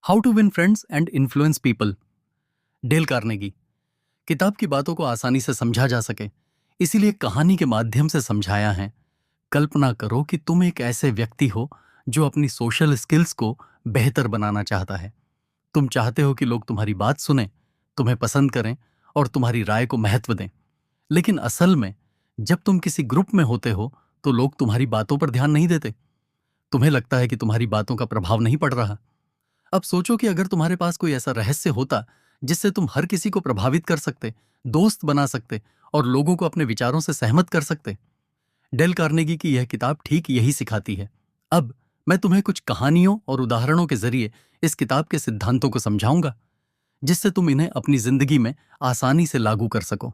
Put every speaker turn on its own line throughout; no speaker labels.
How to win friends and influence people. Dale Carnegie. किताब की बातों को आसानी से समझा जा सके, इसीलिए कहानी के माध्यम से समझाया है। कल्पना करो कि तुम एक ऐसे व्यक्ति हो जो अपनी सोशल स्किल्स को बेहतर बनाना चाहता है। तुम चाहते हो कि लोग तुम्हारी बात सुने, तुम्हें पसंद करें और तुम्हारी राय को महत्व दें। लेकिन असल में जब तुम किसी ग्रुप में होते हो तो लोग तुम्हारी बातों पर ध्यान नहीं देते। तुम्हें लगता है कि तुम्हारी बातों का प्रभाव नहीं पड़ रहा। अब सोचो कि अगर तुम्हारे पास कोई ऐसा रहस्य होता जिससे तुम हर किसी को प्रभावित कर सकते, दोस्त बना सकते और लोगों को अपने विचारों से सहमत कर सकते। डेल कार्नेगी की यह किताब ठीक यही सिखाती है। अब मैं तुम्हें कुछ कहानियों और उदाहरणों के जरिए इस किताब के सिद्धांतों को समझाऊंगा, जिससे तुम इन्हें अपनी जिंदगी में आसानी से लागू कर सको।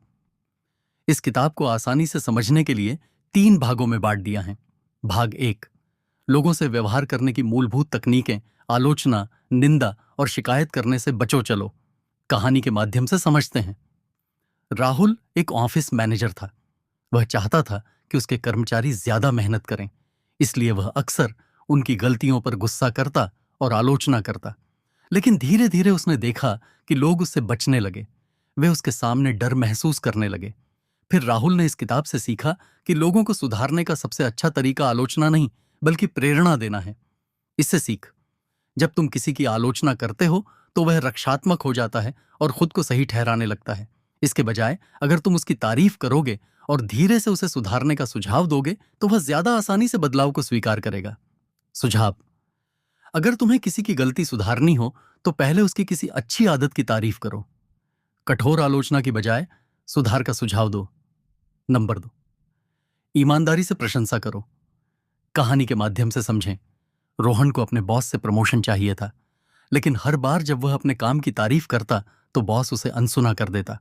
इस किताब को आसानी से समझने के लिए 3 भागों में बांट दिया है। भाग 1, लोगों से व्यवहार करने की मूलभूत तकनीकें, आलोचना, निंदा और शिकायत करने से बचो चलो, कहानी के माध्यम से समझते हैं। राहुल एक ऑफिस मैनेजर था। वह चाहता था कि उसके कर्मचारी ज्यादा मेहनत करें, इसलिए वह अक्सर उनकी गलतियों पर गुस्सा करता और आलोचना करता। लेकिन धीरे धीरे उसने देखा कि लोग उससे बचने लगे, वे उसके सामने डर महसूस करने लगे। फिर राहुल ने इस किताब से सीखा कि लोगों को सुधारने का सबसे अच्छा तरीका आलोचना नहीं, बल्कि प्रेरणा देना है। इससे सीख, जब तुम किसी की आलोचना करते हो तो वह रक्षात्मक हो जाता है और खुद को सही ठहराने लगता है। इसके बजाय अगर तुम उसकी तारीफ करोगे और धीरे से उसे सुधारने का सुझाव दोगे तो वह ज्यादा आसानी से बदलाव को स्वीकार करेगा। सुझाव: अगर तुम्हें किसी की गलती सुधारनी हो तो पहले उसकी किसी अच्छी आदत की तारीफ करो। कठोर आलोचना की बजाय सुधार का सुझाव दो। नंबर 2, ईमानदारी से प्रशंसा करो। कहानी के माध्यम से समझें। रोहन को अपने बॉस से प्रमोशन चाहिए था, लेकिन हर बार जब वह अपने काम की तारीफ करता तो बॉस उसे अनसुना कर देता।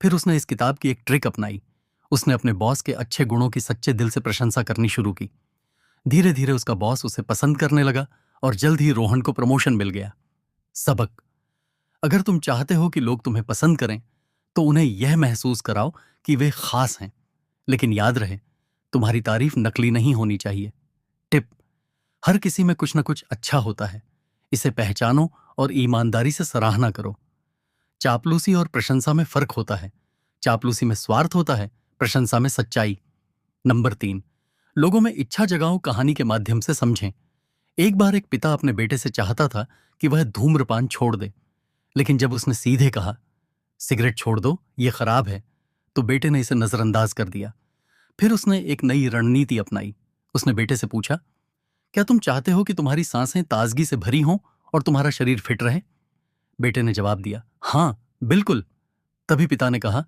फिर उसने इस किताब की एक ट्रिक अपनाई। उसने अपने बॉस के अच्छे गुणों की सच्चे दिल से प्रशंसा करनी शुरू की। धीरे धीरे उसका बॉस उसे पसंद करने लगा और जल्द ही रोहन को प्रमोशन मिल गया। सबक: अगर तुम चाहते हो कि लोग तुम्हें पसंद करें तो उन्हें यह महसूस कराओ कि वे खास हैं। लेकिन याद रहे, तुम्हारी तारीफ नकली नहीं होनी चाहिए। टिप: हर किसी में कुछ न कुछ अच्छा होता है, इसे पहचानो और ईमानदारी से सराहना करो। चापलूसी और प्रशंसा में फर्क होता है। चापलूसी में स्वार्थ होता है, प्रशंसा में सच्चाई। नंबर 3, लोगों में इच्छा जगाओ। कहानी के माध्यम से समझें। एक बार एक पिता अपने बेटे से चाहता था कि वह धूम्रपान छोड़ दे, लेकिन जब उसने सीधे कहा, सिगरेट छोड़ दो, ये खराब है, तो बेटे ने इसे नजरअंदाज कर दिया। फिर उसने एक नई रणनीति अपनाई। उसने बेटे से पूछा, क्या तुम चाहते हो कि तुम्हारी सांसें ताजगी से भरी हों और तुम्हारा शरीर फिट रहे? बेटे ने जवाब दिया, हाँ बिल्कुल। तभी पिता ने कहा,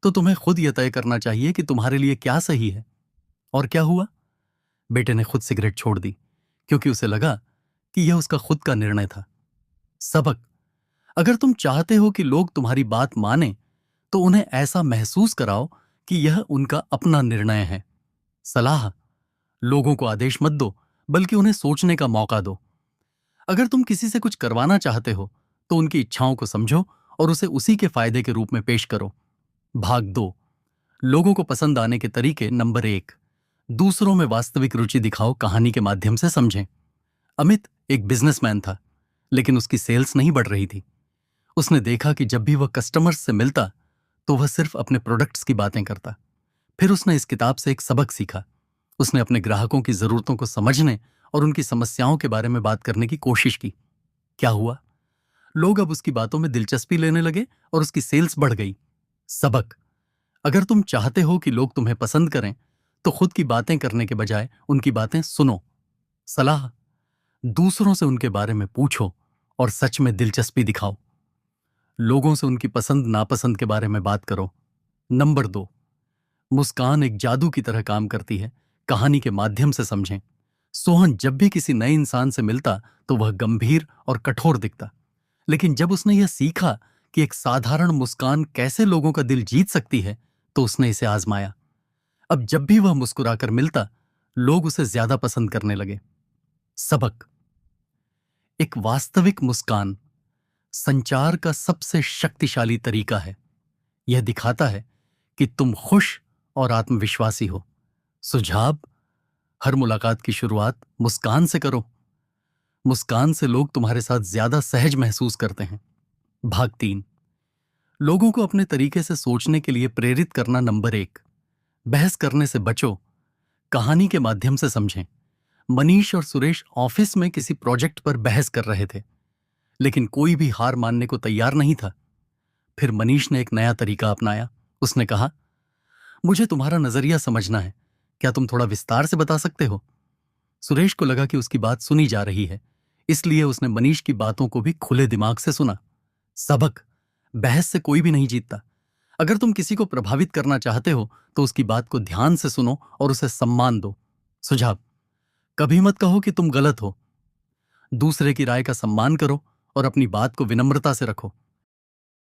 तो तुम्हें खुद यह तय करना चाहिए कि तुम्हारे लिए क्या सही है। और क्या हुआ? बेटे ने खुद सिगरेट छोड़ दी, क्योंकि उसे लगा कि यह उसका खुद का निर्णय था। सबक: अगर तुम चाहते हो कि लोग तुम्हारी बात माने तो उन्हें ऐसा महसूस कराओ कि यह उनका अपना निर्णय है। सलाह: लोगों को आदेश मत दो, बल्कि उन्हें सोचने का मौका दो। अगर तुम किसी से कुछ करवाना चाहते हो तो उनकी इच्छाओं को समझो और उसे उसी के फायदे के रूप में पेश करो। भाग 2, लोगों को पसंद आने के तरीके। नंबर 1, दूसरों में वास्तविक रुचि दिखाओ। कहानी के माध्यम से समझें। अमित एक बिजनेसमैन था, लेकिन उसकी सेल्स नहीं बढ़ रही थी। उसने देखा कि जब भी वह कस्टमर्स से मिलता तो वह सिर्फ अपने प्रोडक्ट्स की बातें करता। फिर उसने इस किताब से एक सबक सीखा। उसने अपने ग्राहकों की जरूरतों को समझने और उनकी समस्याओं के बारे में बात करने की कोशिश की। क्या हुआ? लोग अब उसकी बातों में दिलचस्पी लेने लगे और उसकी सेल्स बढ़ गई। सबक: अगर तुम चाहते हो कि लोग तुम्हें पसंद करें तो खुद की बातें करने के बजाय उनकी बातें सुनो। सलाह: दूसरों से उनके बारे में पूछो और सच में दिलचस्पी दिखाओ। लोगों से उनकी पसंद नापसंद के बारे में बात करो। नंबर 2, मुस्कान एक जादू की तरह काम करती है। कहानी के माध्यम से समझें। सोहन जब भी किसी नए इंसान से मिलता तो वह गंभीर और कठोर दिखता, लेकिन जब उसने यह सीखा कि एक साधारण मुस्कान कैसे लोगों का दिल जीत सकती है तो उसने इसे आजमाया। अब जब भी वह मुस्कुराकर मिलता, लोग उसे ज्यादा पसंद करने लगे। सबक: एक वास्तविक मुस्कान संचार का सबसे शक्तिशाली तरीका है। यह दिखाता है कि तुम खुश और आत्मविश्वासी हो। सुझाव: हर मुलाकात की शुरुआत मुस्कान से करो। मुस्कान से लोग तुम्हारे साथ ज्यादा सहज महसूस करते हैं। भाग 3। लोगों को अपने तरीके से सोचने के लिए प्रेरित करना। नंबर 1, बहस करने से बचो, कहानी के माध्यम से समझें। मनीष और सुरेश ऑफिस में किसी प्रोजेक्ट पर बहस कर रहे थे, लेकिन कोई भी हार मानने को तैयार नहीं था। फिर मनीष ने एक नया तरीका अपनाया। उसने कहा, मुझे तुम्हारा नजरिया समझना है, क्या तुम थोड़ा विस्तार से बता सकते हो? सुरेश को लगा कि उसकी बात सुनी जा रही है, इसलिए उसने मनीष की बातों को भी खुले दिमाग से सुना। सबक, बहस से कोई भी नहीं जीतता। अगर तुम किसी को प्रभावित करना चाहते हो तो उसकी बात को ध्यान से सुनो और उसे सम्मान दो। सुझाव, कभी मत कहो कि तुम गलत हो। दूसरे की राय का सम्मान करो और अपनी बात को विनम्रता से रखो।